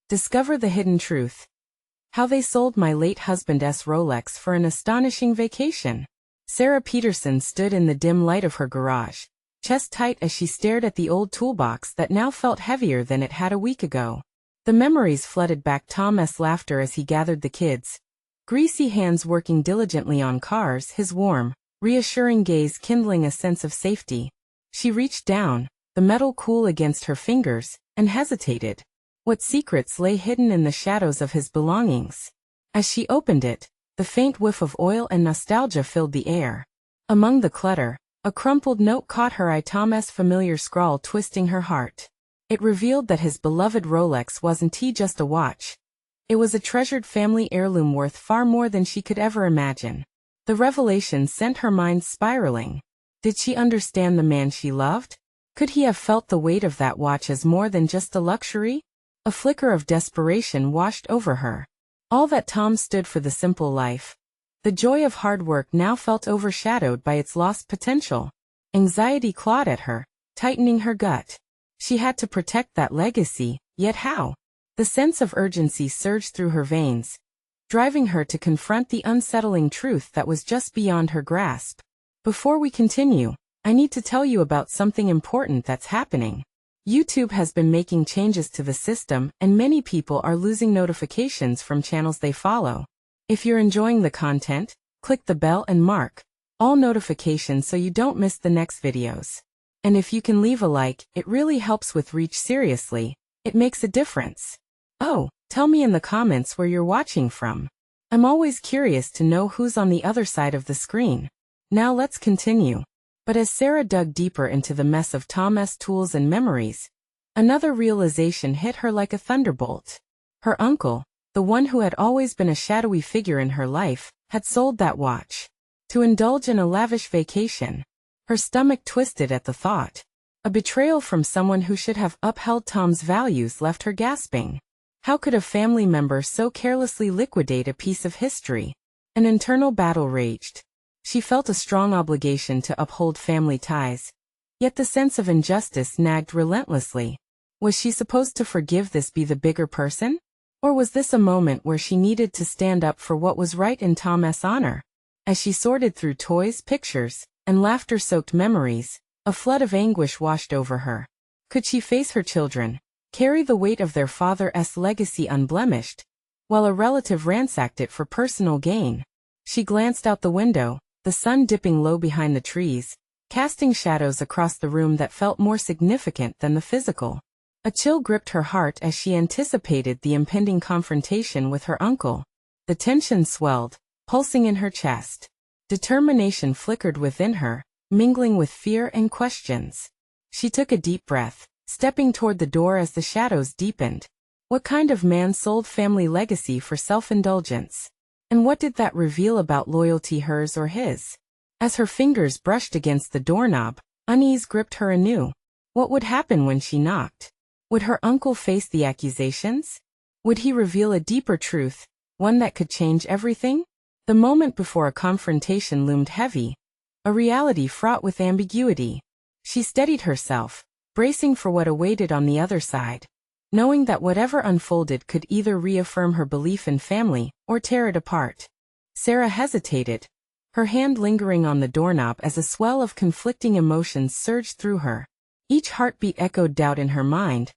Discover the hidden truth. How they sold my late husband's Rolex for an astonishing vacation. Sarah Peterson stood in the dim light of her garage, chest tight as she stared at the old toolbox that now felt heavier than it had a week ago. The memories flooded back: Tom's laughter as he gathered the kids, greasy hands working diligently on cars, his warm, reassuring gaze kindling a sense of safety. She reached down, the metal cool against her fingers, and hesitated. What secrets lay hidden in the shadows of his belongings? As she opened it, the faint whiff of oil and nostalgia filled the air. Among the clutter, a crumpled note caught her eye, Tom's familiar scrawl twisting her heart. It revealed that his beloved Rolex wasn't just a watch. It was a treasured family heirloom worth far more than she could ever imagine. The revelation sent her mind spiraling. Did she understand the man she loved? Could he have felt the weight of that watch as more than just a luxury? A flicker of desperation washed over her. All that Tom stood for: the simple life. The joy of hard work now felt overshadowed by its lost potential. Anxiety clawed at her, tightening her gut. She had to protect that legacy, yet how? The sense of urgency surged through her veins, driving her to confront the unsettling truth that was just beyond her grasp. Before we continue, I need to tell you about something important that's happening. YouTube has been making changes to the system, and many people are losing notifications from channels they follow. If you're enjoying the content, click the bell and mark all notifications so you don't miss the next videos. And if you can leave a like, it really helps with reach. Seriously, it makes a difference. Oh, tell me in the comments where you're watching from. I'm always curious to know who's on the other side of the screen. Now let's continue. But as Sarah dug deeper into the mess of Tom's tools and memories, another realization hit her like a thunderbolt. Her uncle, the one who had always been a shadowy figure in her life, had sold that watch to indulge in a lavish vacation. Her stomach twisted at the thought. A betrayal from someone who should have upheld Tom's values left her gasping. How could a family member so carelessly liquidate a piece of history? An internal battle raged. She felt a strong obligation to uphold family ties. Yet the sense of injustice nagged relentlessly. Was she supposed to forgive this, be the bigger person? Or was this a moment where she needed to stand up for what was right in Tom's honor? As she sorted through toys, pictures, and laughter-soaked memories, a flood of anguish washed over her. Could she face her children, carry the weight of their father's legacy unblemished, while a relative ransacked it for personal gain? She glanced out the window, the sun dipping low behind the trees, casting shadows across the room that felt more significant than the physical. A chill gripped her heart as she anticipated the impending confrontation with her uncle. The tension swelled, pulsing in her chest. Determination flickered within her, mingling with fear and questions. She took a deep breath, stepping toward the door as the shadows deepened. What kind of man sold family legacy for self-indulgence? And what did that reveal about loyalty, hers or his? As her fingers brushed against the doorknob, unease gripped her anew. What would happen when she knocked? Would her uncle face the accusations? Would he reveal a deeper truth, one that could change everything? The moment before a confrontation loomed heavy, a reality fraught with ambiguity. She steadied herself, bracing for what awaited on the other side, knowing that whatever unfolded could either reaffirm her belief in family or tear it apart. Sarah hesitated, her hand lingering on the doorknob as a swell of conflicting emotions surged through her. Each heartbeat echoed doubt in her mind,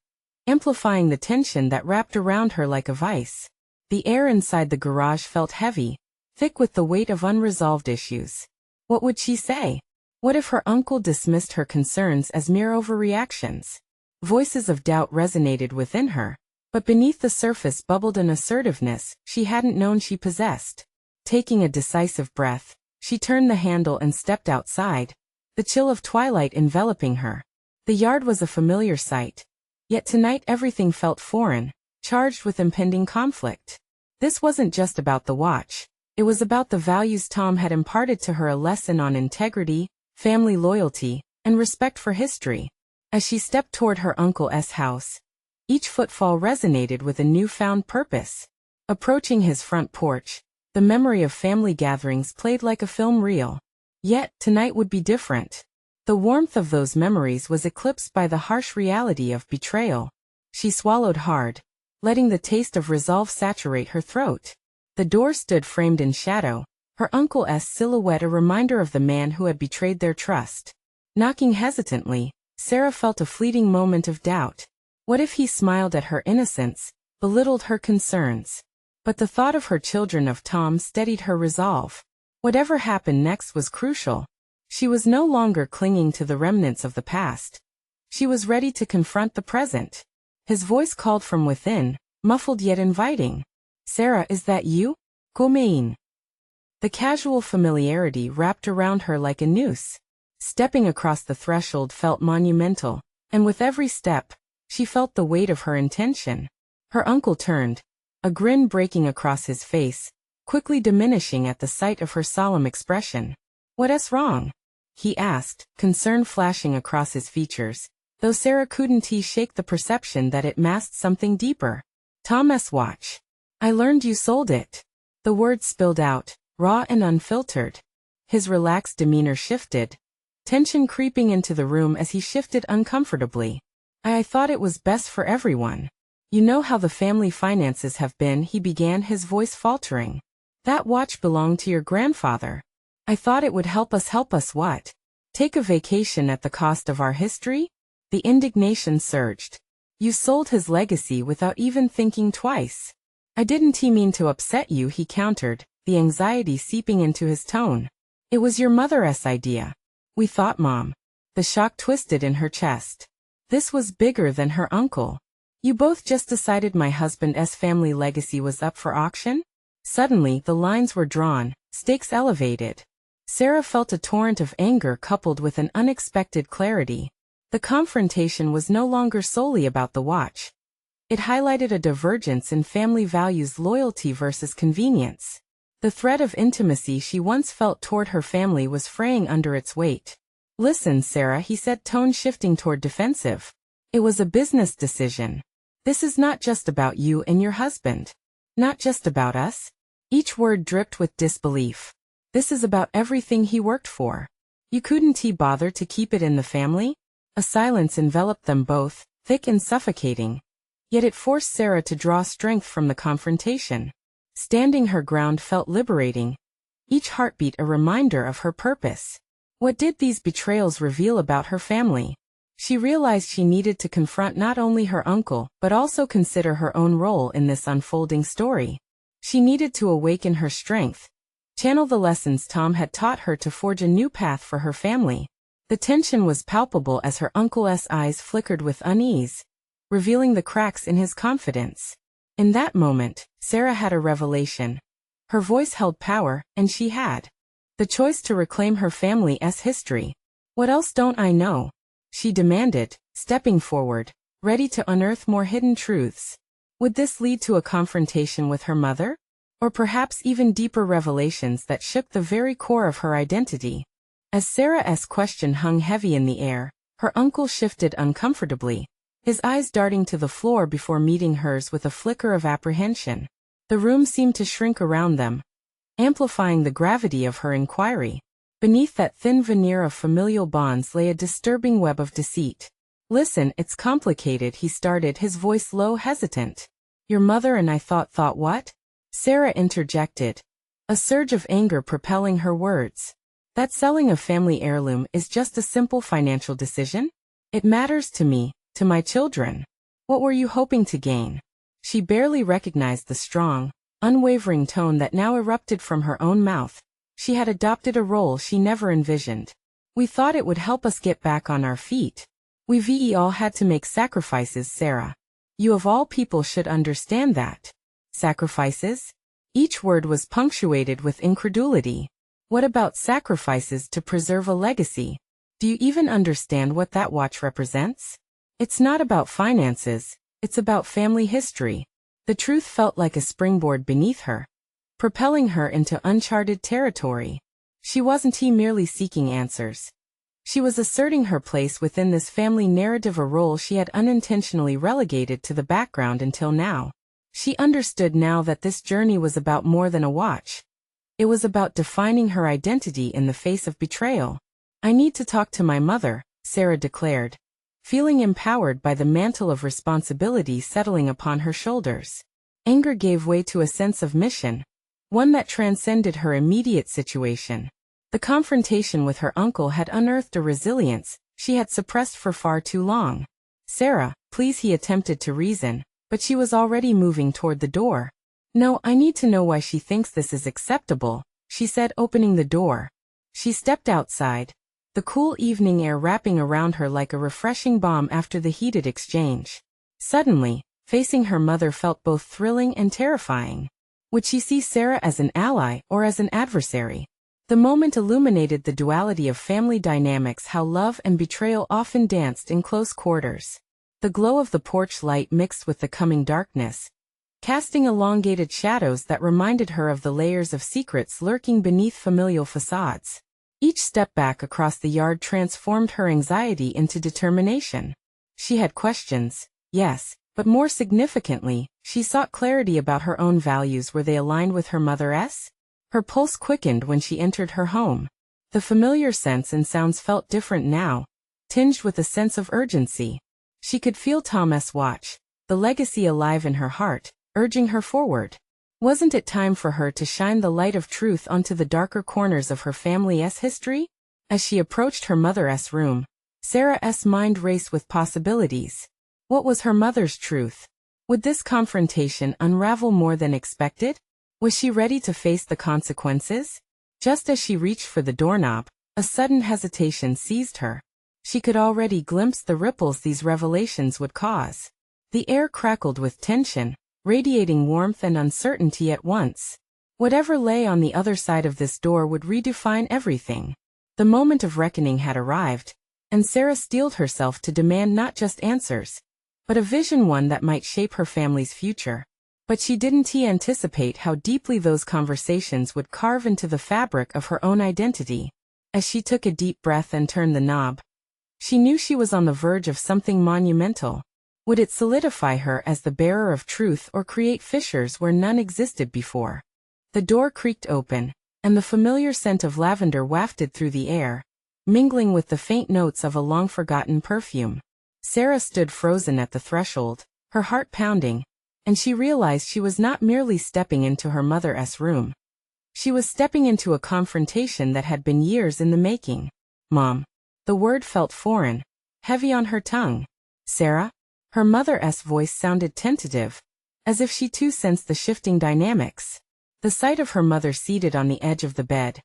amplifying the tension that wrapped around her like a vice. The air inside the garage felt heavy, thick with the weight of unresolved issues. What would she say? What if her uncle dismissed her concerns as mere overreactions? Voices of doubt resonated within her, but beneath the surface bubbled an assertiveness she hadn't known she possessed. Taking a decisive breath, she turned the handle and stepped outside, the chill of twilight enveloping her. The yard was a familiar sight, yet tonight everything felt foreign, charged with impending conflict. This wasn't just about the watch, it was about the values Tom had imparted to her, a lesson on integrity, family loyalty, and respect for history. As she stepped toward her uncle's house, each footfall resonated with a newfound purpose. Approaching his front porch, the memory of family gatherings played like a film reel. Yet, tonight would be different. The warmth of those memories was eclipsed by the harsh reality of betrayal. She swallowed hard, letting the taste of resolve saturate her throat. The door stood framed in shadow, her uncle's silhouette a reminder of the man who had betrayed their trust. Knocking hesitantly, Sarah felt a fleeting moment of doubt. What if he smiled at her innocence, belittled her concerns? But the thought of her children of Tom steadied her resolve. Whatever happened next was crucial. She was no longer clinging to the remnants of the past. She was ready to confront the present. His voice called from within, muffled yet inviting. "Sarah, is that you? Come. The casual familiarity wrapped around her like a noose. Stepping across the threshold felt monumental, and with every step, she felt the weight of her intention. Her uncle turned, a grin breaking across his face, quickly diminishing at the sight of her solemn expression. "What's wrong?" he asked, concern flashing across his features, though Sarah couldn't shake the perception that it masked something deeper. "Tom's watch. I learned you sold it." The words spilled out, raw and unfiltered. His relaxed demeanor shifted, tension creeping into the room as he shifted uncomfortably. I thought it was best for everyone. You know how the family finances have been," he began, his voice faltering. "That watch belonged to your grandfather. I thought it would help us what? Take a vacation at the cost of our history?" The indignation surged. "You sold his legacy without even thinking twice." "I didn't mean to upset you," he countered, the anxiety seeping into his tone. "It was your mother's idea. We thought, Mom." The shock twisted in her chest. This was bigger than her uncle. "You both just decided my husband's family legacy was up for auction?" Suddenly, the lines were drawn, stakes elevated. Sarah felt a torrent of anger coupled with an unexpected clarity. The confrontation was no longer solely about the watch. It highlighted a divergence in family values: loyalty versus convenience. The thread of intimacy she once felt toward her family was fraying under its weight. "Listen, Sarah," he said, tone shifting toward defensive. "It was a business decision. This is not just about you and your husband. Not just about us." Each word dripped with disbelief. "This is about everything he worked for. You couldn't bother to keep it in the family?" A silence enveloped them both, thick and suffocating. Yet it forced Sarah to draw strength from the confrontation. Standing her ground felt liberating, each heartbeat a reminder of her purpose. What did these betrayals reveal about her family? She realized she needed to confront not only her uncle, but also consider her own role in this unfolding story. She needed to awaken her strength, channel the lessons Tom had taught her to forge a new path for her family. The tension was palpable as her uncle's eyes flickered with unease, revealing the cracks in his confidence. In that moment, Sarah had a revelation. Her voice held power, and she had the choice to reclaim her family's history. "What else don't I know?" she demanded, stepping forward, ready to unearth more hidden truths. Would this lead to a confrontation with her mother? Or perhaps even deeper revelations that shook the very core of her identity? As Sarah's question hung heavy in the air, her uncle shifted uncomfortably, his eyes darting to the floor before meeting hers with a flicker of apprehension. The room seemed to shrink around them, amplifying the gravity of her inquiry. Beneath that thin veneer of familial bonds lay a disturbing web of deceit. "Listen, it's complicated," he started, his voice low, hesitant. "Your mother and I thought what?" Sarah interjected, a surge of anger propelling her words. "That selling a family heirloom is just a simple financial decision? It matters to me, to my children. What were you hoping to gain?" She barely recognized the strong, unwavering tone that now erupted from her own mouth. She had adopted a role she never envisioned. "We thought it would help us get back on our feet. We've all had to make sacrifices, Sarah. You of all people should understand that." Sacrifices? Each word was punctuated with incredulity. What about sacrifices to preserve a legacy? Do you even understand what that watch represents? It's not about finances, it's about family history. The truth felt like a springboard beneath her, propelling her into uncharted territory. She wasn't merely seeking answers. She was asserting her place within this family narrative, a role she had unintentionally relegated to the background until now. She understood now that this journey was about more than a watch. It was about defining her identity in the face of betrayal. "I need to talk to my mother," Sarah declared, feeling empowered by the mantle of responsibility settling upon her shoulders. Anger gave way to a sense of mission, one that transcended her immediate situation. The confrontation with her uncle had unearthed a resilience she had suppressed for far too long. "Sarah, please," he attempted to reason, but she was already moving toward the door. "No, I need to know why she thinks this is acceptable," she said, opening the door. She stepped outside, the cool evening air wrapping around her like a refreshing balm after the heated exchange. Suddenly, facing her mother felt both thrilling and terrifying. Would she see Sarah as an ally or as an adversary? The moment illuminated the duality of family dynamics, how love and betrayal often danced in close quarters. The glow of the porch light mixed with the coming darkness, casting elongated shadows that reminded her of the layers of secrets lurking beneath familial facades. Each step back across the yard transformed her anxiety into determination. She had questions, yes, but more significantly, she sought clarity about her own values. Were they aligned with her mother's? Her pulse quickened when she entered her home. The familiar scents and sounds felt different now, tinged with a sense of urgency. She could feel Tom's watch, the legacy alive in her heart, urging her forward. Wasn't it time for her to shine the light of truth onto the darker corners of her family's history? As she approached her mother's room, Sarah's mind raced with possibilities. What was her mother's truth? Would this confrontation unravel more than expected? Was she ready to face the consequences? Just as she reached for the doorknob, a sudden hesitation seized her. She could already glimpse the ripples these revelations would cause. The air crackled with tension, radiating warmth and uncertainty at once. Whatever lay on the other side of this door would redefine everything. The moment of reckoning had arrived, and Sarah steeled herself to demand not just answers, but a vision, one that might shape her family's future. But she didn't anticipate how deeply those conversations would carve into the fabric of her own identity. As she took a deep breath and turned the knob, she knew she was on the verge of something monumental. Would it solidify her as the bearer of truth or create fissures where none existed before? The door creaked open, and the familiar scent of lavender wafted through the air, mingling with the faint notes of a long-forgotten perfume. Sarah stood frozen at the threshold, her heart pounding, and she realized she was not merely stepping into her mother's room. She was stepping into a confrontation that had been years in the making. "Mom." The word felt foreign, heavy on her tongue. "Sarah?" Her mother's voice sounded tentative, as if she too sensed the shifting dynamics. The sight of her mother seated on the edge of the bed,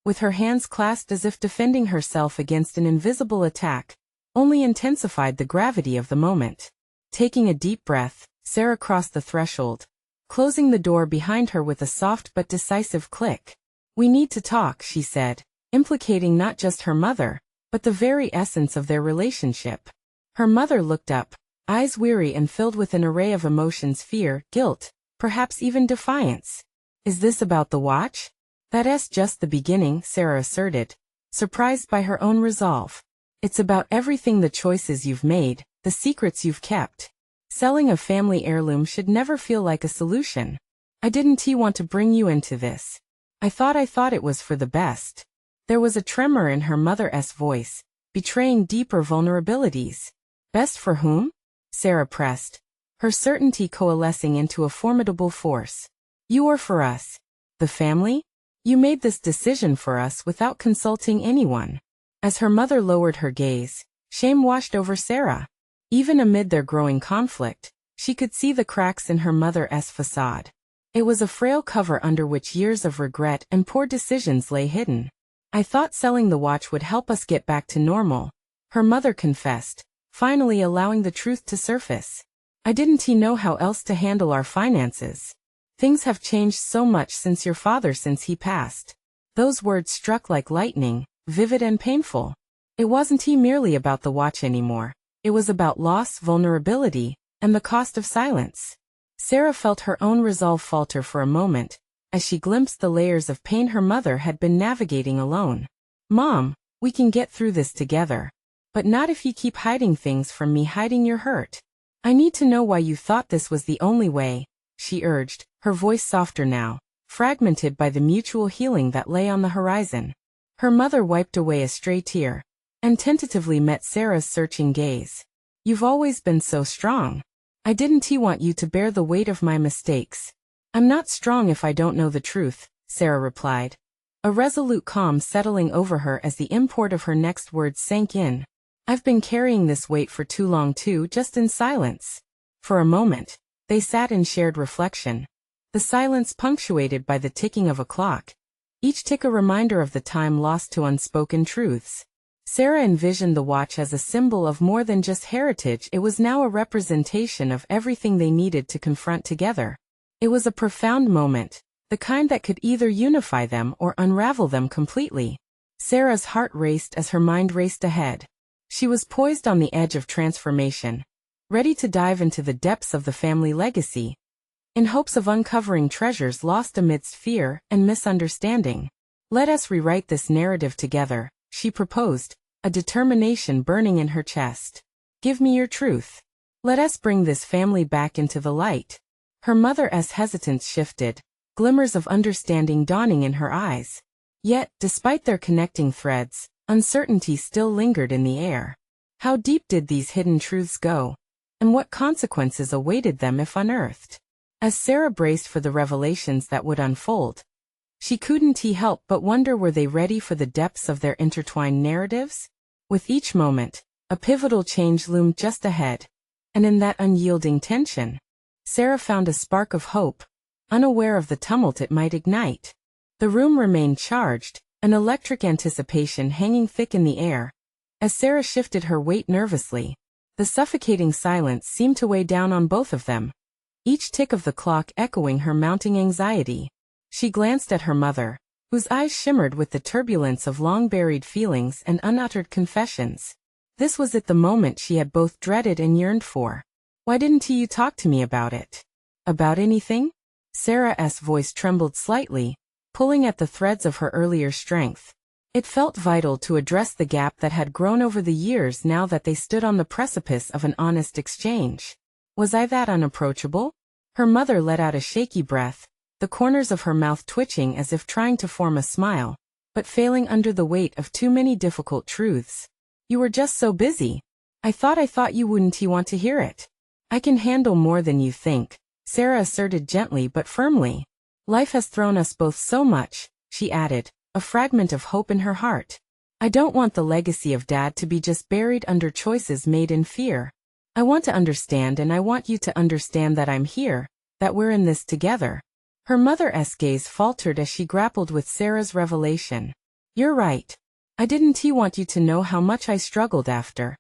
with her hands clasped as if defending herself against an invisible attack, only intensified the gravity of the moment. Taking a deep breath, Sarah crossed the threshold, closing the door behind her with a soft but decisive click. "We need to talk," she said, implicating not just her mother, but the very essence of their relationship. Her mother looked up, eyes weary and filled with an array of emotions: fear, guilt, perhaps even defiance. "Is this about the watch?" "That's just the beginning," Sarah asserted, surprised by her own resolve. "It's about everything: the choices you've made, the secrets you've kept. Selling a family heirloom should never feel like a solution. I didn't want to bring you into this. I thought it was for the best." There was a tremor in her mother's voice, betraying deeper vulnerabilities. "Best for whom?" Sarah pressed, her certainty coalescing into a formidable force. "You or for us? The family? You made this decision for us without consulting anyone." As her mother lowered her gaze, shame washed over Sarah. Even amid their growing conflict, she could see the cracks in her mother's facade. It was a frail cover under which years of regret and poor decisions lay hidden. "I thought selling the watch would help us get back to normal," her mother confessed, finally allowing the truth to surface. "I didn't know how else to handle our finances. Things have changed so much since your father, since he passed." Those words struck like lightning, vivid and painful. It wasn't merely about the watch anymore. It was about loss, vulnerability, and the cost of silence. Sarah felt her own resolve falter for a moment, as she glimpsed the layers of pain her mother had been navigating alone. "Mom, we can get through this together. But not if you keep hiding things from me, hiding your hurt. I need to know why you thought this was the only way," she urged, her voice softer now, fragmented by the mutual healing that lay on the horizon. Her mother wiped away a stray tear, and tentatively met Sarah's searching gaze. You've always been so strong. I didn't want you to bear the weight of my mistakes. I'm not strong if I don't know the truth, Sarah replied, a resolute calm settling over her as the import of her next words sank in. I've been carrying this weight for too long too, just in silence. For a moment, they sat in shared reflection. The silence punctuated by the ticking of a clock, each tick a reminder of the time lost to unspoken truths. Sarah envisioned the watch as a symbol of more than just heritage. It was now a representation of everything they needed to confront together. It was a profound moment, the kind that could either unify them or unravel them completely. Sarah's heart raced as her mind raced ahead. She was poised on the edge of transformation, ready to dive into the depths of the family legacy, in hopes of uncovering treasures lost amidst fear and misunderstanding. Let us rewrite this narrative together, she proposed, a determination burning in her chest. Give me your truth. Let us bring this family back into the light. Her mother's hesitance shifted, glimmers of understanding dawning in her eyes. Yet, despite their connecting threads, uncertainty still lingered in the air. How deep did these hidden truths go? And what consequences awaited them if unearthed? As Sarah braced for the revelations that would unfold, she couldn't help but wonder, were they ready for the depths of their intertwined narratives? With each moment, a pivotal change loomed just ahead, and in that unyielding tension, Sarah found a spark of hope, unaware of the tumult it might ignite. The room remained charged, an electric anticipation hanging thick in the air. As Sarah shifted her weight nervously, the suffocating silence seemed to weigh down on both of them, each tick of the clock echoing her mounting anxiety. She glanced at her mother, whose eyes shimmered with the turbulence of long-buried feelings and unuttered confessions. This was the moment she had both dreaded and yearned for. Why didn't you talk to me about it? About anything? Sarah's voice trembled slightly, pulling at the threads of her earlier strength. It felt vital to address the gap that had grown over the years now that they stood on the precipice of an honest exchange. Was I that unapproachable? Her mother let out a shaky breath, the corners of her mouth twitching as if trying to form a smile, but failing under the weight of too many difficult truths. You were just so busy. I thought you wouldn't want to hear it. I can handle more than you think, Sarah asserted gently but firmly. Life has thrown us both so much, she added, a fragment of hope in her heart. I don't want the legacy of Dad to be just buried under choices made in fear. I want to understand, and I want you to understand that I'm here, that we're in this together. Her mother's gaze faltered as she grappled with Sarah's revelation. You're right. I didn't want you to know how much I struggled after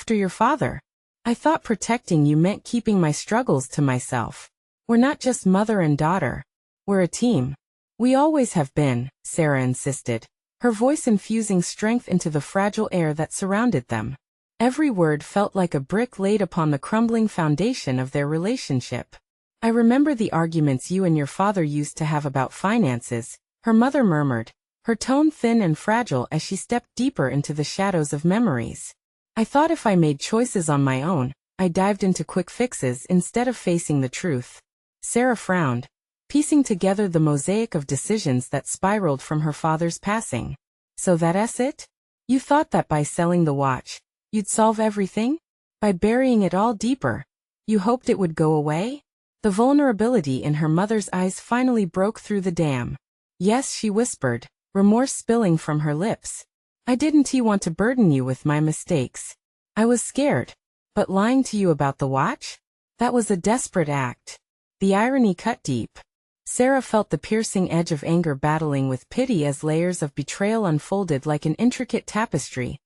your father. I thought protecting you meant keeping my struggles to myself. We're not just mother and daughter. We're a team. We always have been, Sarah insisted, her voice infusing strength into the fragile air that surrounded them. Every word felt like a brick laid upon the crumbling foundation of their relationship. I remember the arguments you and your father used to have about finances, her mother murmured, her tone thin and fragile as she stepped deeper into the shadows of memories. I thought if I made choices on my own, I dived into quick fixes instead of facing the truth. Sarah frowned, piecing together the mosaic of decisions that spiraled from her father's passing. So that's it? You thought that by selling the watch, you'd solve everything? By burying it all deeper, you hoped it would go away? The vulnerability in her mother's eyes finally broke through the dam. Yes, she whispered, remorse spilling from her lips. I didn't want to burden you with my mistakes. I was scared. But lying to you about the watch? That was a desperate act. The irony cut deep. Sarah felt the piercing edge of anger battling with pity as layers of betrayal unfolded like an intricate tapestry,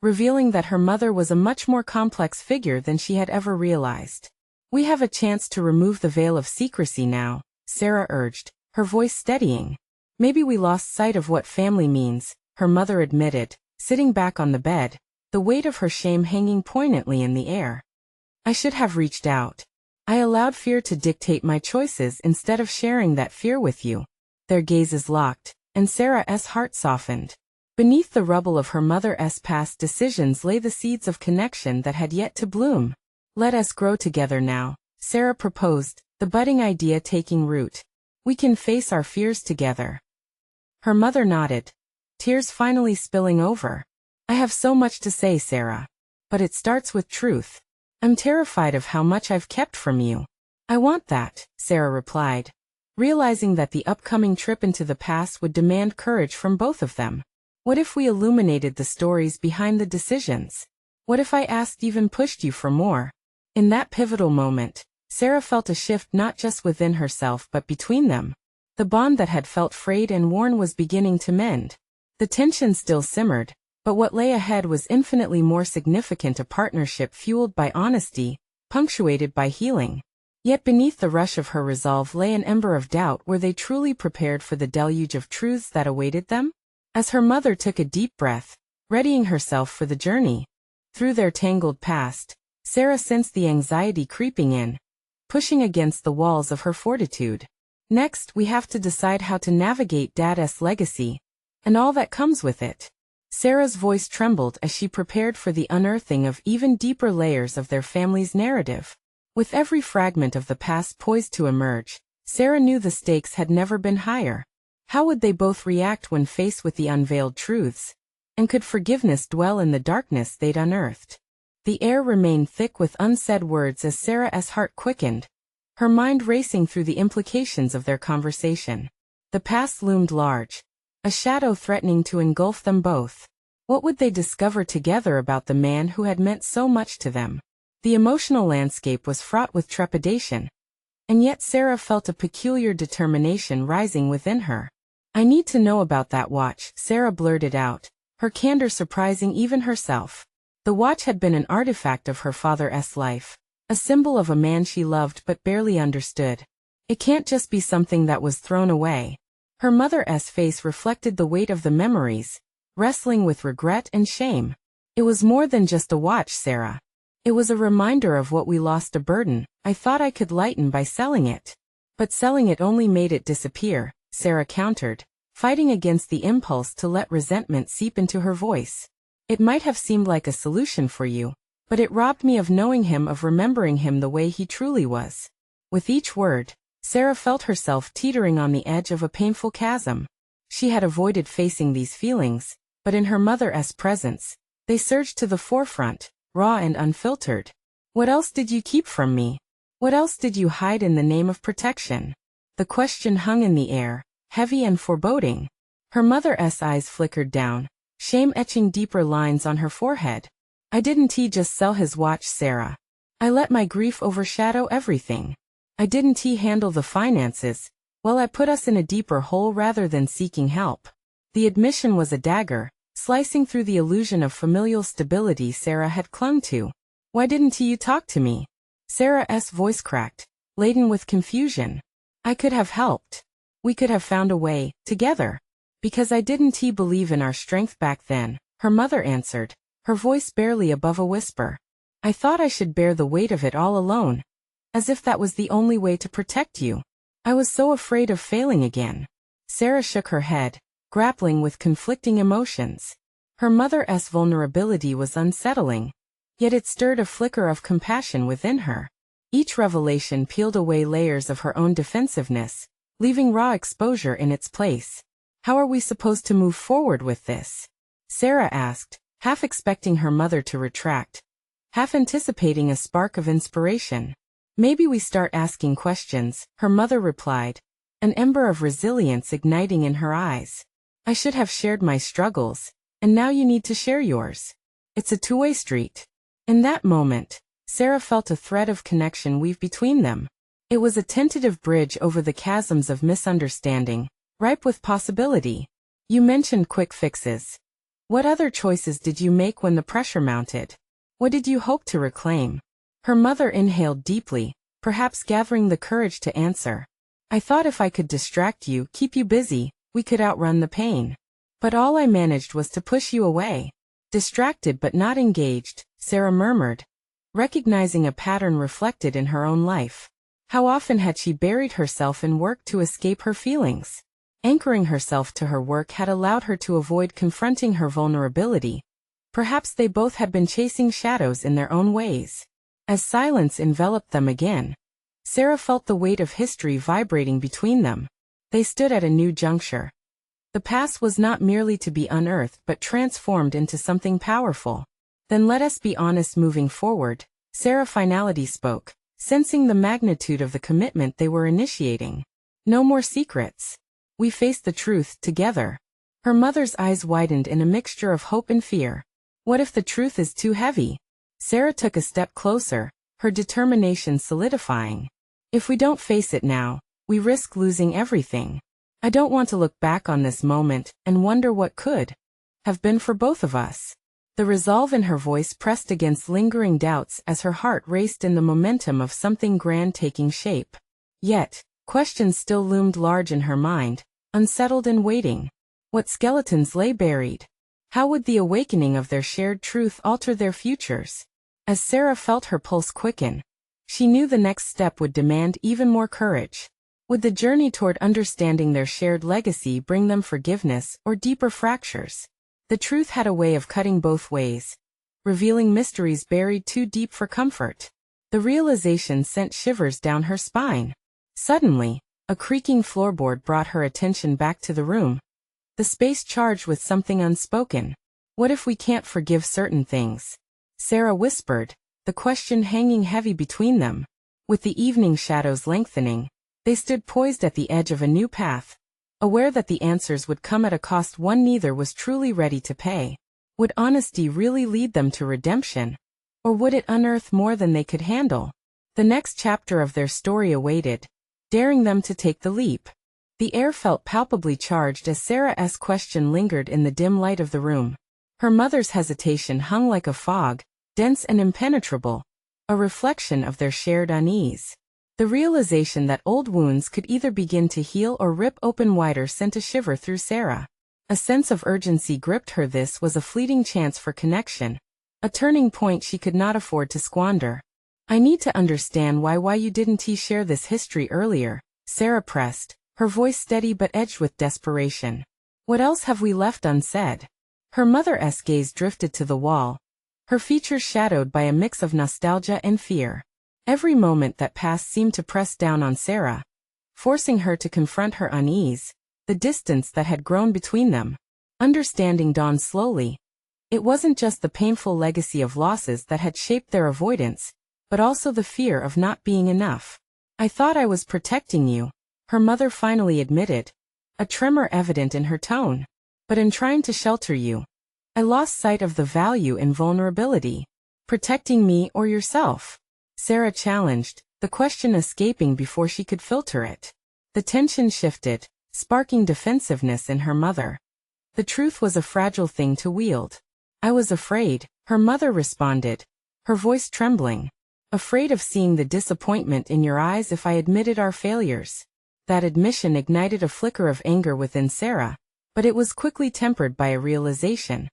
revealing that her mother was a much more complex figure than she had ever realized. We have a chance to remove the veil of secrecy now, Sarah urged, her voice steadying. Maybe we lost sight of what family means, her mother admitted, sitting back on the bed, the weight of her shame hanging poignantly in the air. I should have reached out. I allowed fear to dictate my choices instead of sharing that fear with you. Their gazes locked, and Sarah's heart softened. Beneath the rubble of her mother's past decisions lay the seeds of connection that had yet to bloom. Let us grow together now, Sarah proposed, the budding idea taking root. We can face our fears together. Her mother nodded, tears finally spilling over. I have so much to say, Sarah. But it starts with truth. I'm terrified of how much I've kept from you. I want that, Sarah replied, realizing that the upcoming trip into the past would demand courage from both of them. What if we illuminated the stories behind the decisions? What if I asked, even pushed you for more? In that pivotal moment, Sarah felt a shift not just within herself but between them. The bond that had felt frayed and worn was beginning to mend. The tension still simmered, but what lay ahead was infinitely more significant, a partnership fueled by honesty, punctuated by healing. Yet beneath the rush of her resolve lay an ember of doubt. Were they truly prepared for the deluge of truths that awaited them? As her mother took a deep breath, readying herself for the journey through their tangled past, Sarah sensed the anxiety creeping in, pushing against the walls of her fortitude. Next, we have to decide how to navigate Dad's legacy, and all that comes with it. Sarah's voice trembled as she prepared for the unearthing of even deeper layers of their family's narrative. With every fragment of the past poised to emerge, Sarah knew the stakes had never been higher. How would they both react when faced with the unveiled truths? And could forgiveness dwell in the darkness they'd unearthed? The air remained thick with unsaid words as Sarah's heart quickened, her mind racing through the implications of their conversation. The past loomed large, a shadow threatening to engulf them both. What would they discover together about the man who had meant so much to them? The emotional landscape was fraught with trepidation, and yet Sarah felt a peculiar determination rising within her. I need to know about that watch, Sarah blurted out, her candor surprising even herself. The watch had been an artifact of her father's life, a symbol of a man she loved but barely understood. It can't just be something that was thrown away. Her mother's face reflected the weight of the memories, wrestling with regret and shame. It was more than just a watch, Sarah. It was a reminder of what we lost, a burden I thought I could lighten by selling it. But selling it only made it disappear, Sarah countered, fighting against the impulse to let resentment seep into her voice. It might have seemed like a solution for you, but it robbed me of knowing him, of remembering him the way he truly was. With each word, Sarah felt herself teetering on the edge of a painful chasm. She had avoided facing these feelings, but in her mother's presence, they surged to the forefront, raw and unfiltered. What else did you keep from me? What else did you hide in the name of protection? The question hung in the air, heavy and foreboding. Her mother's eyes flickered down, shame etching deeper lines on her forehead. I didn't just sell his watch, Sarah. I let my grief overshadow everything. I didn't handle the finances. Well, I put us in a deeper hole rather than seeking help. The admission was a dagger, slicing through the illusion of familial stability Sarah had clung to. Why didn't you talk to me? Sarah's voice cracked, laden with confusion. I could have helped. We could have found a way, together. Because I didn't believe in our strength back then, her mother answered, her voice barely above a whisper. I thought I should bear the weight of it all alone. As if that was the only way to protect you. I was so afraid of failing again. Sarah shook her head, grappling with conflicting emotions. Her mother's vulnerability was unsettling, yet it stirred a flicker of compassion within her. Each revelation peeled away layers of her own defensiveness, leaving raw exposure in its place. How are we supposed to move forward with this? Sarah asked, half expecting her mother to retract, half anticipating a spark of inspiration. Maybe we start asking questions, her mother replied, an ember of resilience igniting in her eyes. I should have shared my struggles, and now you need to share yours. It's a two-way street. In that moment, Sarah felt a thread of connection weave between them. It was a tentative bridge over the chasms of misunderstanding, ripe with possibility. You mentioned quick fixes. What other choices did you make when the pressure mounted? What did you hope to reclaim? Her mother inhaled deeply, perhaps gathering the courage to answer. I thought if I could distract you, keep you busy, we could outrun the pain. But all I managed was to push you away. Distracted but not engaged, Sarah murmured, recognizing a pattern reflected in her own life. How often had she buried herself in work to escape her feelings? Anchoring herself to her work had allowed her to avoid confronting her vulnerability. Perhaps they both had been chasing shadows in their own ways. As silence enveloped them again, Sarah felt the weight of history vibrating between them. They stood at a new juncture. The past was not merely to be unearthed but transformed into something powerful. Then let us be honest moving forward, Sarah finally spoke, sensing the magnitude of the commitment they were initiating. No more secrets. We face the truth together. Her mother's eyes widened in a mixture of hope and fear. What if the truth is too heavy? Sarah took a step closer, her determination solidifying. If we don't face it now, we risk losing everything. I don't want to look back on this moment and wonder what could have been for both of us. The resolve in her voice pressed against lingering doubts as her heart raced in the momentum of something grand taking shape. Yet, questions still loomed large in her mind, unsettled and waiting. What skeletons lay buried? How would the awakening of their shared truth alter their futures? As Sarah felt her pulse quicken, she knew the next step would demand even more courage. Would the journey toward understanding their shared legacy bring them forgiveness or deeper fractures? The truth had a way of cutting both ways, revealing mysteries buried too deep for comfort. The realization sent shivers down her spine. Suddenly, a creaking floorboard brought her attention back to the room. The space charged with something unspoken. What if we can't forgive certain things? Sarah whispered, the question hanging heavy between them. With the evening shadows lengthening, they stood poised at the edge of a new path, aware that the answers would come at a cost one neither was truly ready to pay. Would honesty really lead them to redemption? Or would it unearth more than they could handle? The next chapter of their story awaited, daring them to take the leap. The air felt palpably charged as Sarah's question lingered in the dim light of the room. Her mother's hesitation hung like a fog, dense and impenetrable, a reflection of their shared unease. The realization that old wounds could either begin to heal or rip open wider sent a shiver through Sarah. A sense of urgency gripped her. This was a fleeting chance for connection, a turning point she could not afford to squander. I need to understand why you didn't share this history earlier, Sarah pressed, her voice steady but edged with desperation. What else have we left unsaid? Her mother's gaze drifted to the wall, her features shadowed by a mix of nostalgia and fear. Every moment that passed seemed to press down on Sarah, forcing her to confront her unease, the distance that had grown between them. Understanding dawned slowly. It wasn't just the painful legacy of losses that had shaped their avoidance, but also the fear of not being enough. I thought I was protecting you, her mother finally admitted, a tremor evident in her tone. But in trying to shelter you, I lost sight of the value in vulnerability. Protecting me or yourself? Sarah challenged, the question escaping before she could filter it. The tension shifted, sparking defensiveness in her mother. The truth was a fragile thing to wield. I was afraid, her mother responded, her voice trembling. Afraid of seeing the disappointment in your eyes if I admitted our failures. That admission ignited a flicker of anger within Sarah, but it was quickly tempered by a realization.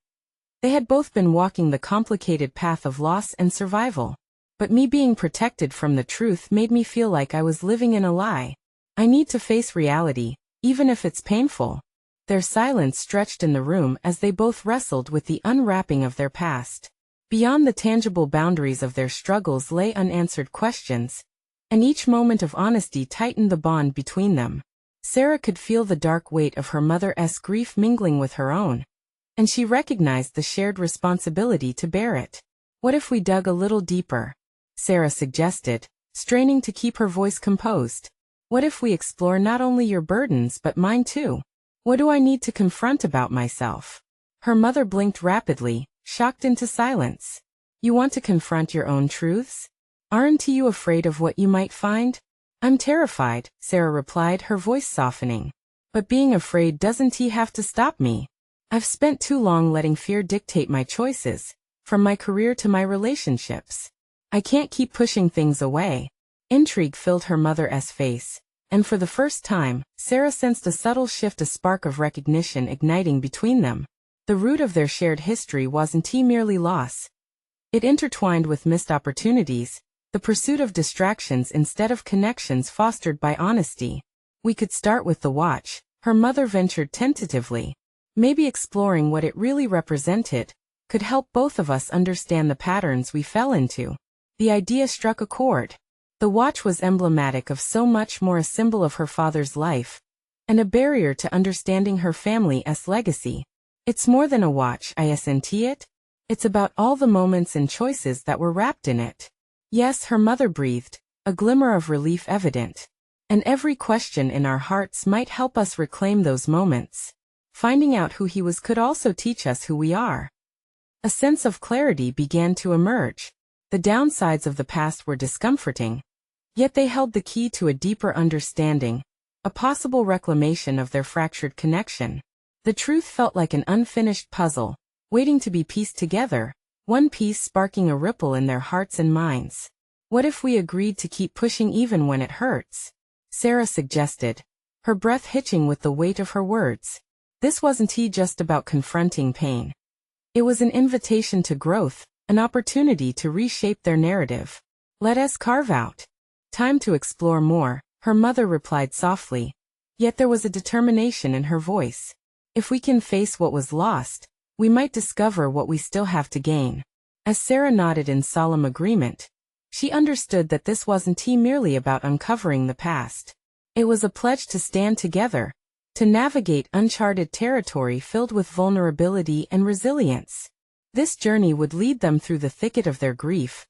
They had both been walking the complicated path of loss and survival. But me being protected from the truth made me feel like I was living in a lie. I need to face reality, even if it's painful. Their silence stretched in the room as they both wrestled with the unwrapping of their past. Beyond the tangible boundaries of their struggles lay unanswered questions, and each moment of honesty tightened the bond between them. Sarah could feel the dark weight of her mother's grief mingling with her own, and she recognized the shared responsibility to bear it. What if we dug a little deeper? Sarah suggested, straining to keep her voice composed. What if we explore not only your burdens but mine too? What do I need to confront about myself? Her mother blinked rapidly, shocked into silence. You want to confront your own truths? Aren't you afraid of what you might find? I'm terrified, Sarah replied, her voice softening. But being afraid doesn't have to stop me. I've spent too long letting fear dictate my choices, from my career to my relationships. I can't keep pushing things away. Intrigue filled her mother's face, and for the first time, Sarah sensed a subtle shift, a spark of recognition igniting between them. The root of their shared history wasn't merely loss. It intertwined with missed opportunities, the pursuit of distractions instead of connections fostered by honesty. We could start with the watch, her mother ventured tentatively. Maybe exploring what it really represented could help both of us understand the patterns we fell into. The idea struck a chord. The watch was emblematic of so much more, a symbol of her father's life, and a barrier to understanding her family's legacy. It's more than a watch, isn't it? It's about all the moments and choices that were wrapped in it. Yes, her mother breathed, a glimmer of relief evident. And every question in our hearts might help us reclaim those moments. Finding out who he was could also teach us who we are. A sense of clarity began to emerge. The downsides of the past were discomforting, yet they held the key to a deeper understanding, a possible reclamation of their fractured connection. The truth felt like an unfinished puzzle, waiting to be pieced together, one piece sparking a ripple in their hearts and minds. What if we agreed to keep pushing even when it hurts? Sarah suggested, her breath hitching with the weight of her words. This wasn't just about confronting pain. It was an invitation to growth, an opportunity to reshape their narrative. Let us carve out time to explore more, her mother replied softly. Yet there was a determination in her voice. If we can face what was lost, we might discover what we still have to gain. As Sarah nodded in solemn agreement, she understood that this wasn't merely about uncovering the past. It was a pledge to stand together, to navigate uncharted territory filled with vulnerability and resilience. This journey would lead them through the thicket of their grief,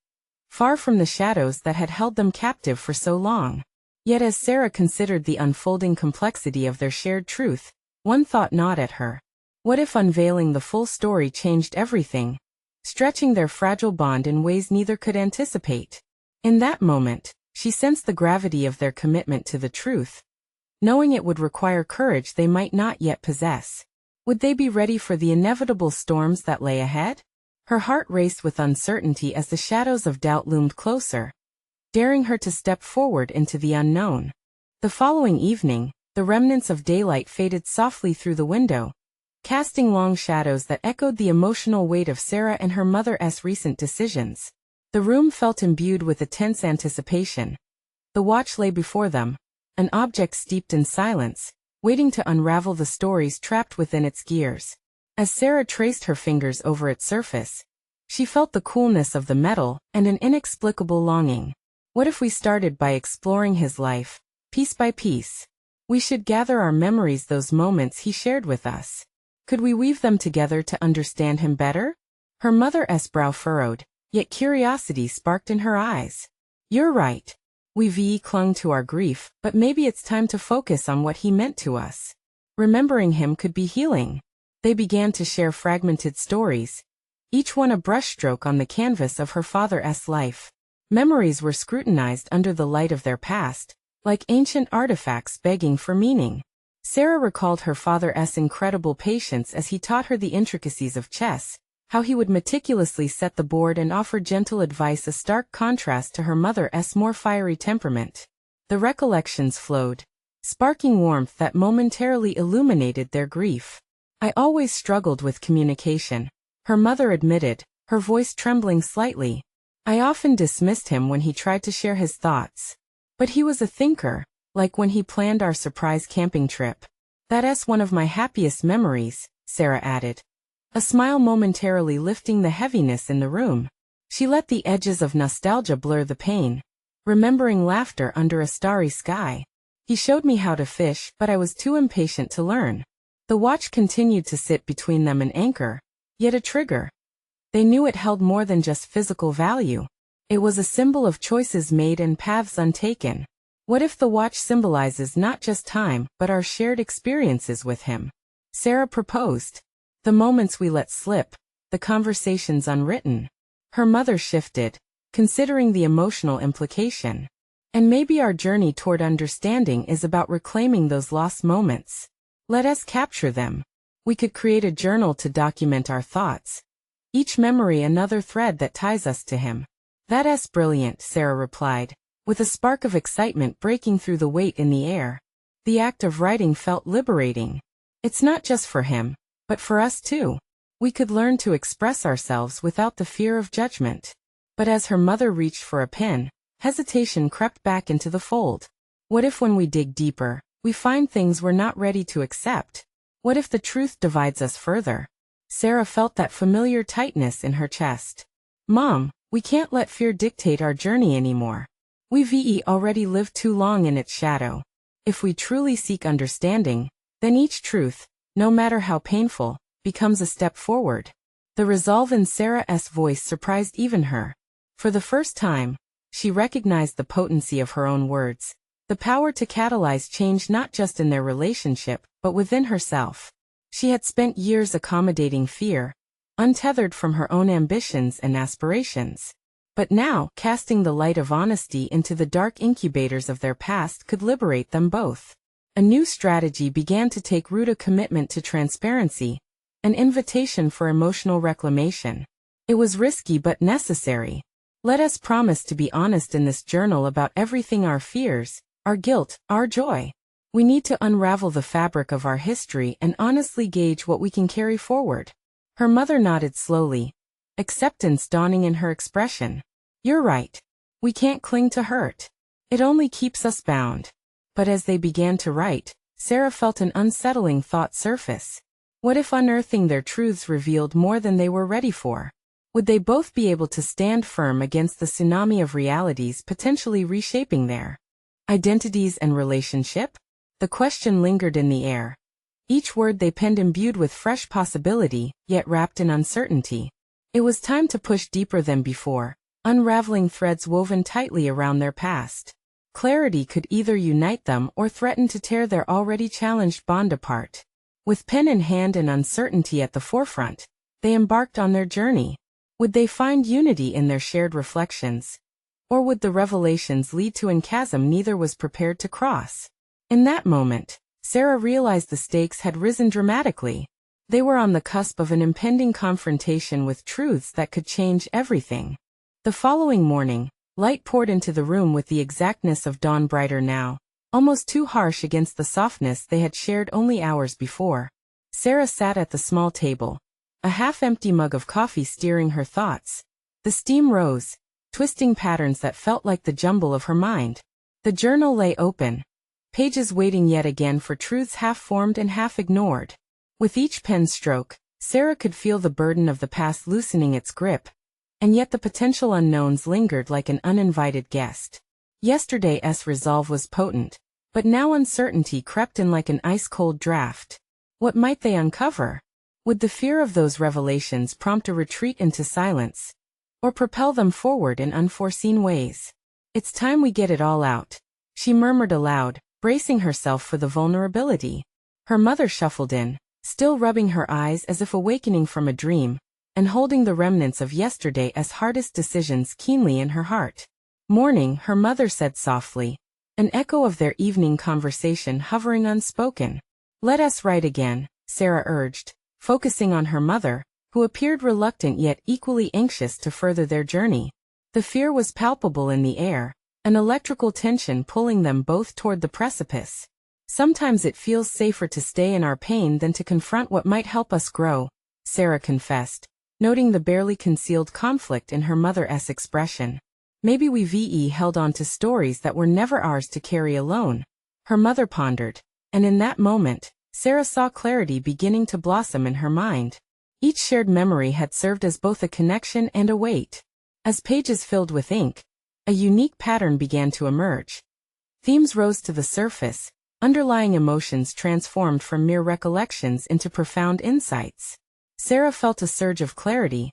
far from the shadows that had held them captive for so long. Yet as Sarah considered the unfolding complexity of their shared truth, one thought gnawed at her. What if unveiling the full story changed everything, stretching their fragile bond in ways neither could anticipate? In that moment, she sensed the gravity of their commitment to the truth, knowing it would require courage they might not yet possess. Would they be ready for the inevitable storms that lay ahead? Her heart raced with uncertainty as the shadows of doubt loomed closer, daring her to step forward into the unknown. The following evening, the remnants of daylight faded softly through the window, casting long shadows that echoed the emotional weight of Sarah and her mother's recent decisions. The room felt imbued with a tense anticipation. The watch lay before them, an object steeped in silence, waiting to unravel the stories trapped within its gears. As Sarah traced her fingers over its surface, she felt the coolness of the metal and an inexplicable longing. What if we started by exploring his life, piece by piece? We should gather our memories, those moments he shared with us. Could we weave them together to understand him better? Her mother's brow furrowed, yet curiosity sparked in her eyes. You're right. We've clung to our grief, but maybe it's time to focus on what he meant to us. Remembering him could be healing. They began to share fragmented stories, each one a brushstroke on the canvas of her father's life. Memories were scrutinized under the light of their past, like ancient artifacts begging for meaning. Sarah recalled her father's incredible patience as he taught her the intricacies of chess, how he would meticulously set the board and offer gentle advice, a stark contrast to her mother's more fiery temperament. The recollections flowed, sparking warmth that momentarily illuminated their grief. I always struggled with communication, her mother admitted, her voice trembling slightly. I often dismissed him when he tried to share his thoughts. But he was a thinker, like when he planned our surprise camping trip. That's one of my happiest memories, Sarah added, a smile momentarily lifting the heaviness in the room. She let the edges of nostalgia blur the pain, remembering laughter under a starry sky. He showed me how to fish, but I was too impatient to learn. The watch continued to sit between them, an anchor, yet a trigger. They knew it held more than just physical value. It was a symbol of choices made and paths untaken. What if the watch symbolizes not just time, but our shared experiences with him? Sarah proposed. The moments we let slip, the conversations unwritten. Her mother shifted, considering the emotional implication. And maybe our journey toward understanding is about reclaiming those lost moments. Let us capture them. We could create a journal to document our thoughts, each memory another thread that ties us to him. That's brilliant, Sarah replied, with a spark of excitement breaking through the weight in the air. The act of writing felt liberating. It's not just for him, but for us too. We could learn to express ourselves without the fear of judgment. But as her mother reached for a pen, hesitation crept back into the fold. What if when we dig deeper, we find things we're not ready to accept? What if the truth divides us further? Sarah felt that familiar tightness in her chest. Mom, we can't let fear dictate our journey anymore. We've already lived too long in its shadow. If we truly seek understanding, then each truth, no matter how painful, becomes a step forward. The resolve in Sarah's voice surprised even her. For the first time, she recognized the potency of her own words, the power to catalyze change not just in their relationship, but within herself. She had spent years accommodating fear, untethered from her own ambitions and aspirations. But now, casting the light of honesty into the dark incubators of their past could liberate them both. A new strategy began to take root: a commitment to transparency, an invitation for emotional reclamation. It was risky but necessary. Let us promise to be honest in this journal about everything: our fears, our guilt, our joy. We need to unravel the fabric of our history and honestly gauge what we can carry forward. Her mother nodded slowly, acceptance dawning in her expression. You're right. We can't cling to hurt. It only keeps us bound. But as they began to write, Sarah felt an unsettling thought surface. What if unearthing their truths revealed more than they were ready for? Would they both be able to stand firm against the tsunami of realities potentially reshaping their identities and relationship? The question lingered in the air. Each word they penned imbued with fresh possibility, yet wrapped in uncertainty. It was time to push deeper than before, unraveling threads woven tightly around their past. Clarity could either unite them or threaten to tear their already challenged bond apart. With pen in hand and uncertainty at the forefront, they embarked on their journey. Would they find unity in their shared reflections? Or would the revelations lead to a chasm neither was prepared to cross? In that moment, Sarah realized the stakes had risen dramatically. They were on the cusp of an impending confrontation with truths that could change everything. The following morning, light poured into the room with the exactness of dawn, brighter now, almost too harsh against the softness they had shared only hours before. Sarah sat at the small table, a half-empty mug of coffee steering her thoughts. The steam rose, twisting patterns that felt like the jumble of her mind. The journal lay open, pages waiting yet again for truths half-formed and half-ignored. With each pen stroke, Sarah could feel the burden of the past loosening its grip, and yet the potential unknowns lingered like an uninvited guest. Yesterday's resolve was potent, but now uncertainty crept in like an ice-cold draft. What might they uncover? Would the fear of those revelations prompt a retreat into silence, or propel them forward in unforeseen ways? It's time we get it all out, she murmured aloud, bracing herself for the vulnerability. Her mother shuffled in, still rubbing her eyes as if awakening from a dream, and holding the remnants of yesterday's hardest decisions keenly in her heart. Morning, her mother said softly, an echo of their evening conversation hovering unspoken. Let us write again, Sarah urged, focusing on her mother, who appeared reluctant yet equally anxious to further their journey. The fear was palpable in the air, an electrical tension pulling them both toward the precipice. Sometimes it feels safer to stay in our pain than to confront what might help us grow, Sarah confessed, noting the barely concealed conflict in her mother's expression. Maybe we held on to stories that were never ours to carry alone. Her mother pondered, and in that moment, Sarah saw clarity beginning to blossom in her mind. Each shared memory had served as both a connection and a weight. As pages filled with ink, a unique pattern began to emerge. Themes rose to the surface, underlying emotions transformed from mere recollections into profound insights. Sarah felt a surge of clarity,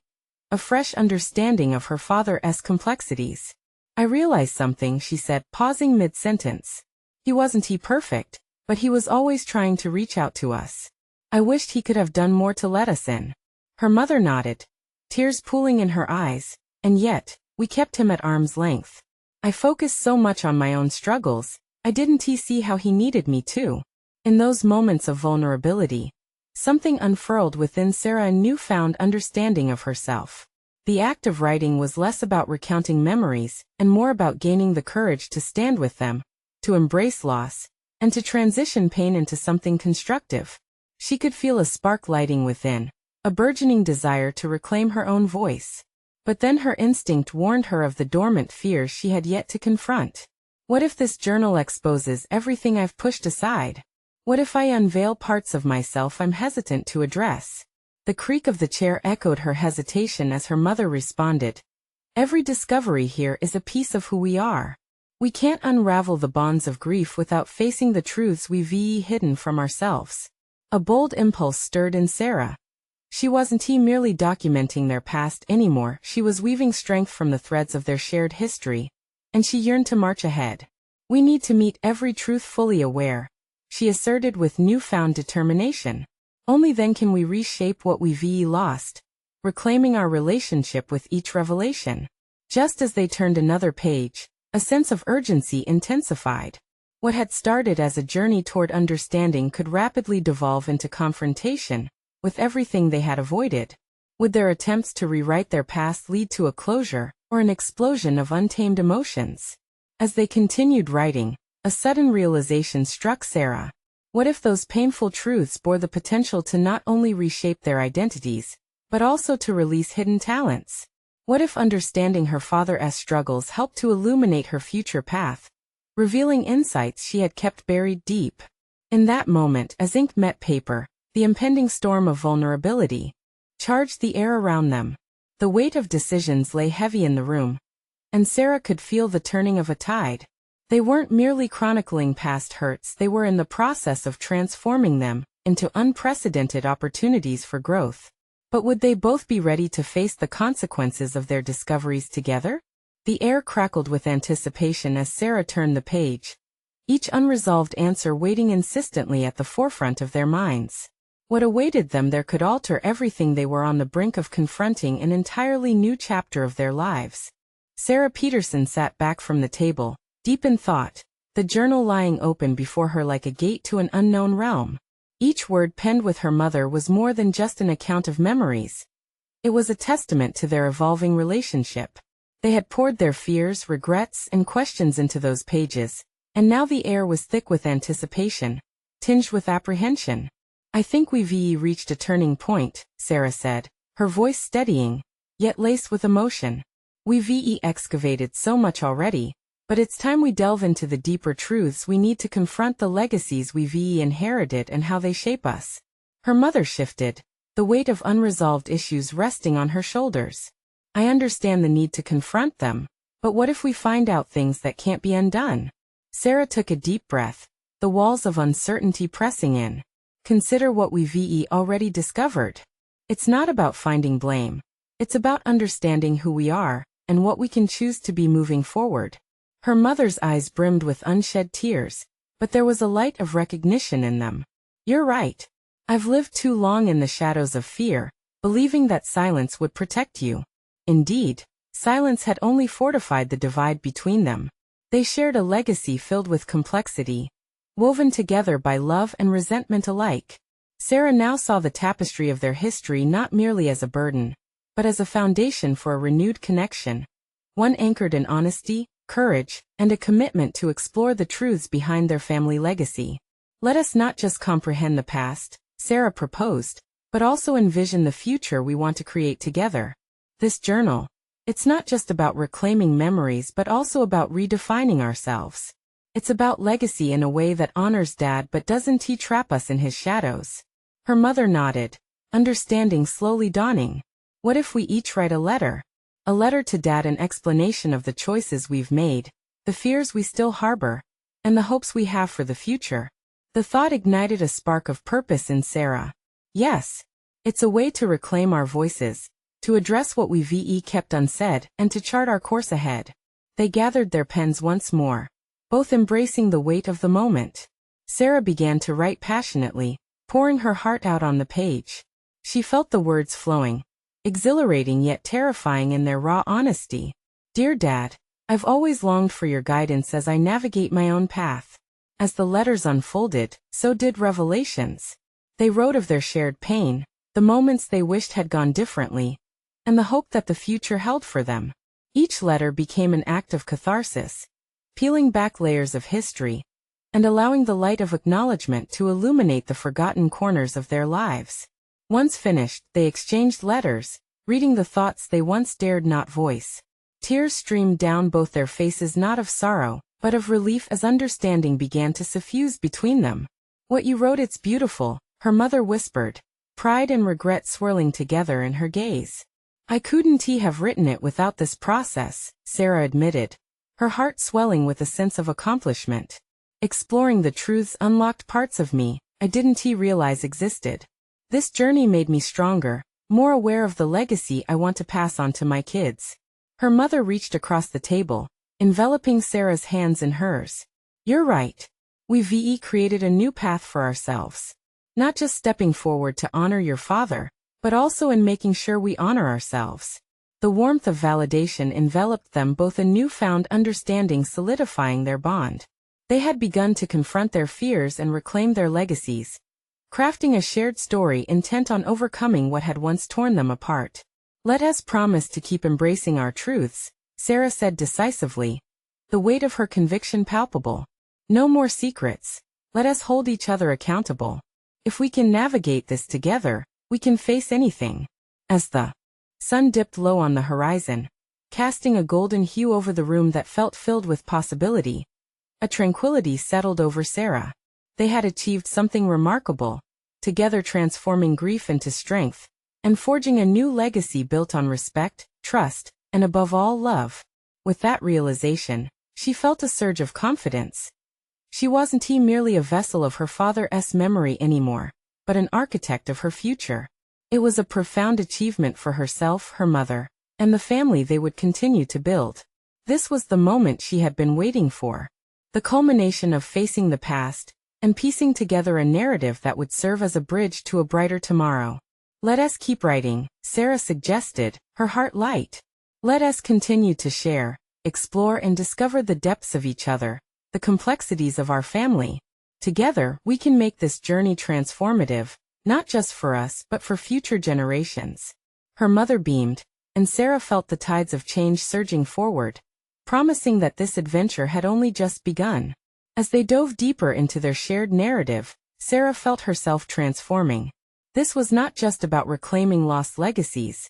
a fresh understanding of her father's complexities. I realized something, she said, pausing mid-sentence. He wasn't perfect, but he was always trying to reach out to us. I wished he could have done more to let us in. Her mother nodded, tears pooling in her eyes, and yet, we kept him at arm's length. I focused so much on my own struggles, I didn't see how he needed me too. In those moments of vulnerability, something unfurled within Sarah, a newfound understanding of herself. The act of writing was less about recounting memories, and more about gaining the courage to stand with them, to embrace loss, and to transition pain into something constructive. She could feel a spark lighting within, a burgeoning desire to reclaim her own voice. But then her instinct warned her of the dormant fears she had yet to confront. What if this journal exposes everything I've pushed aside? What if I unveil parts of myself I'm hesitant to address? The creak of the chair echoed her hesitation as her mother responded. Every discovery here is a piece of who we are. We can't unravel the bonds of grief without facing the truths we've hidden from ourselves. A bold impulse stirred in Sarah. She wasn't merely documenting their past anymore, she was weaving strength from the threads of their shared history, and she yearned to march ahead. We need to meet every truth fully aware, she asserted with newfound determination. Only then can we reshape what we've lost, reclaiming our relationship with each revelation. Just as they turned another page, a sense of urgency intensified. What had started as a journey toward understanding could rapidly devolve into confrontation with everything they had avoided. Would their attempts to rewrite their past lead to a closure, or an explosion of untamed emotions? As they continued writing, a sudden realization struck Sarah. What if those painful truths bore the potential to not only reshape their identities, but also to release hidden talents? What if understanding her father's struggles helped to illuminate her future path, revealing insights she had kept buried deep? In that moment, as ink met paper, the impending storm of vulnerability charged the air around them. The weight of decisions lay heavy in the room, and Sarah could feel the turning of a tide. They weren't merely chronicling past hurts, they were in the process of transforming them into unprecedented opportunities for growth. But would they both be ready to face the consequences of their discoveries together? The air crackled with anticipation as Sarah turned the page, each unresolved answer waiting insistently at the forefront of their minds. What awaited them there could alter everything. They were on the brink of confronting an entirely new chapter of their lives. Sarah Peterson sat back from the table, deep in thought, the journal lying open before her like a gate to an unknown realm. Each word penned with her mother was more than just an account of memories. It was a testament to their evolving relationship. They had poured their fears, regrets, and questions into those pages, and now the air was thick with anticipation, tinged with apprehension. I think we've reached a turning point, Sarah said, her voice steadying, yet laced with emotion. We've excavated so much already, but it's time we delve into the deeper truths. We need to confront the legacies we've inherited and how they shape us. Her mother shifted, the weight of unresolved issues resting on her shoulders. I understand the need to confront them, but what if we find out things that can't be undone? Sarah took a deep breath, the walls of uncertainty pressing in. Consider what we've already discovered. It's not about finding blame. It's about understanding who we are, and what we can choose to be moving forward. Her mother's eyes brimmed with unshed tears, but there was a light of recognition in them. You're right. I've lived too long in the shadows of fear, believing that silence would protect you. Indeed, silence had only fortified the divide between them. They shared a legacy filled with complexity, woven together by love and resentment alike. Sarah now saw the tapestry of their history not merely as a burden, but as a foundation for a renewed connection, one anchored in honesty, courage, and a commitment to explore the truths behind their family legacy. Let us not just comprehend the past, Sarah proposed, but also envision the future we want to create together. This journal, it's not just about reclaiming memories but also about redefining ourselves. It's about legacy in a way that honors Dad but doesn't trap us in his shadows. Her mother nodded, understanding slowly dawning. What if we each write a letter? A letter to Dad, an explanation of the choices we've made, the fears we still harbor, and the hopes we have for the future. The thought ignited a spark of purpose in Sarah. Yes, it's a way to reclaim our voices, to address what we've kept unsaid, and to chart our course ahead. They gathered their pens once more, both embracing the weight of the moment. Sarah began to write passionately, pouring her heart out on the page. She felt the words flowing, exhilarating yet terrifying in their raw honesty. Dear Dad, I've always longed for your guidance as I navigate my own path. As the letters unfolded, so did revelations. They wrote of their shared pain, the moments they wished had gone differently, and the hope that the future held for them. Each letter became an act of catharsis, peeling back layers of history, and allowing the light of acknowledgement to illuminate the forgotten corners of their lives. Once finished, they exchanged letters, reading the thoughts they once dared not voice. Tears streamed down both their faces, not of sorrow, but of relief as understanding began to suffuse between them. What you wrote, it's beautiful, her mother whispered, pride and regret swirling together in her gaze. I couldn't have written it without this process, Sarah admitted, her heart swelling with a sense of accomplishment. Exploring the truths unlocked parts of me I didn't realize existed. This journey made me stronger, more aware of the legacy I want to pass on to my kids. Her mother reached across the table, enveloping Sarah's hands in hers. You're right. We've created a new path for ourselves. Not just stepping forward to honor your father, but also in making sure we honor ourselves. The warmth of validation enveloped them, both, a newfound understanding solidifying their bond. They had begun to confront their fears and reclaim their legacies, crafting a shared story intent on overcoming what had once torn them apart. Let us promise to keep embracing our truths, Sarah said decisively, the weight of her conviction palpable. No more secrets. Let us hold each other accountable. If we can navigate this together, we can face anything. As the sun dipped low on the horizon, casting a golden hue over the room that felt filled with possibility, a tranquility settled over Sarah. They had achieved something remarkable, together transforming grief into strength, and forging a new legacy built on respect, trust, and above all, love. With that realization, she felt a surge of confidence. She wasn't merely a vessel of her father's memory anymore, but an architect of her future. It was a profound achievement for herself, her mother, and the family they would continue to build. This was the moment she had been waiting for. The culmination of facing the past, and piecing together a narrative that would serve as a bridge to a brighter tomorrow. Let us keep writing, Sarah suggested, her heart light. Let us continue to share, explore, and discover the depths of each other, the complexities of our family. Together, we can make this journey transformative, not just for us but for future generations. Her mother beamed, and Sarah felt the tides of change surging forward, promising that this adventure had only just begun. As they dove deeper into their shared narrative, Sarah felt herself transforming. This was not just about reclaiming lost legacies.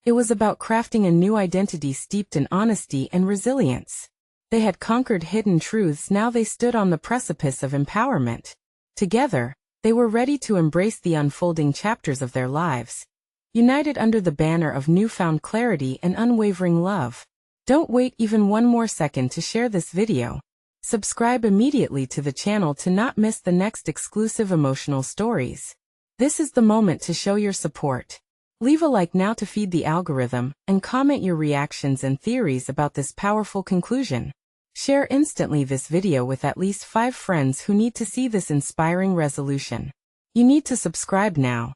It was about crafting a new identity steeped in honesty and resilience. They had conquered hidden truths, now they stood on the precipice of empowerment. Together, they were ready to embrace the unfolding chapters of their lives, united under the banner of newfound clarity and unwavering love. Don't wait even one more second to share this video. Subscribe immediately to the channel to not miss the next exclusive emotional stories. This is the moment to show your support. Leave a like now to feed the algorithm, and comment your reactions and theories about this powerful conclusion. Share instantly this video with at least 5 friends who need to see this inspiring resolution. You need to subscribe now.